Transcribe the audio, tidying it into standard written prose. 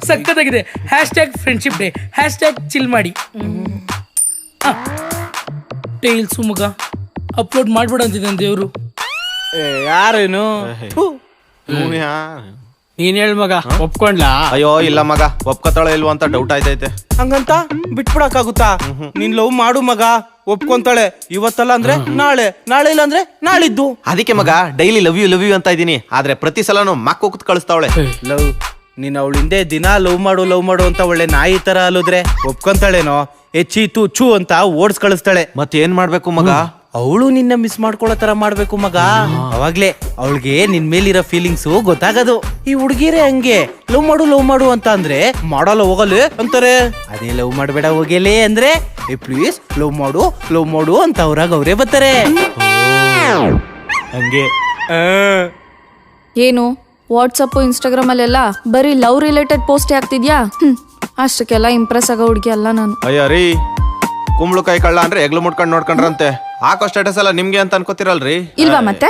ಸಕ್ಕತ್ತಾಗಿದೆ. #Friendship day #chill ಮಾಡಿ. Tiles ಮಗ ಅಪ್ಲೋಡ್ ಮಾಡ್ಬೇಡ ಅಂತಿದ್ದಾನೆ ದೇವ್ರು. ಯಾರೇನು ನೀನ್ ಹೇಳ್ ಮಗ, ಒಪ್ಕೊಂಡ್ಲಾ? ಅಯ್ಯೋ ಇಲ್ಲ ಮಗ, ಒಪ್ಕೊತಾಳ ಇಲ್ವ ಅಂತ ಡೌಟ್ ಆಯ್ತೈತೆ. ಹಂಗಂತ ಬಿಟ್ಬಿಡಕ್ಕಾಗುತ್ತಾ? ನೀನ್ ಲವ್ ಮಾಡು ಮಗ, ಒಪ್ಕೊಂತಾಳೆ. ಇವತ್ತಲ್ಲ ಅಂದ್ರೆ ನಾಳೆ, ನಾಳೆ ಇಲ್ಲ ಅಂದ್ರೆ ನಾಳಿದ್ದು. ಅದಕ್ಕೆ ಮಗ ಡೈಲಿ ಲವ್ ಯು ಅಂತ ಇದೀನಿ. ಆದ್ರೆ ಪ್ರತಿ ಸಲನು ಮಕ್ಕ ಹೋಗ್ತ ಕಳಿಸ್ತಾವಳೆ. ಲವ್ ನೀನ್ ಅವಳ ಹಿಂದೆ ದಿನ ಲವ್ ಮಾಡು ಅಂತ ಒಳ್ಳೆ ನಾಯಿ ತರ ಅಲ್ಲುದ್ರೆ ಒಪ್ಕೊಂತಾಳೇನೋ? ಎಚ್ಚಿ ತು ಚೂ ಅಂತ ಓಡ್ಸ್ ಕಳಿಸ್ತಾಳೆ. ಮತ್ತೇನ್ ಮಾಡ್ಬೇಕು ಮಗ? ಅವಳು ನಿನ್ನ ಮಿಸ್ ಮಾಡ್ಕೊಳ್ಳೋ ತರ ಮಾಡ್ಬೇಕು ಮಗ. ಅವಾಗ್ಲೇ ಅವಳಿಗೆ ನಿನ್ ಮೇಲಿರೋ ಫೀಲಿಂಗ್ಸ್ ಗೊತ್ತಾಗದು. ಈ ಹುಡುಗಿರೇ ಹಂಗೆ ಲವ್ ಮಾಡು ಅಂತ ಅಂದ್ರೆ ಮಾಡಲ್ಲ, ಹೋಗಲ್ಲ ಅಂತಾರೆ. ಅದೇ ಲವ್ ಮಾಡ್ಬೇಡ ಹೋಗಲೇ ಅಂದ್ರೆ ಪ್ಲೀಸ್ ಲವ್ ಮಾಡು ಅಂತ ಅವ್ರಾಗ ಅವರೇ ಬರ್ತಾರೆ. ಹಂಗೆ ಏನು ವಾಟ್ಸಪ್ ಇನ್ಸ್ಟಾಗ್ರಾಮ್ ಅಲ್ಲೆಲ್ಲ ಬರೀ ಲವ್ ರಿಲೇಟೆಡ್ ಪೋಸ್ಟ್ ಆಗ್ತಿದ್ಯಾ? ಅಷ್ಟಕ್ಕೆಲ್ಲ ಇಂಪ್ರೆಸ್ ಆಗೋ ಹುಡುಗಿ ಅಲ್ಲ ನಾನು. ಅಯ್ಯ ರೀ, ಕುಂಬಳಕಾಯಿ ಕಳ್ಳ ಅಂದ್ರೆ ಎಗ್ಲು ಮುಟ್ಕೊಂಡ್ ನೋಡ್ಕೊಂಡ್ರಂತೆ. ಹಾಕೋ ಸ್ಟೇಟಸ್ ಎಲ್ಲ ನಿಮ್ಗೆ ಅಂತ ಅನ್ಕೋತಿರಲ್ರಿ? ಇಲ್ವಾ ಮತ್ತೆ?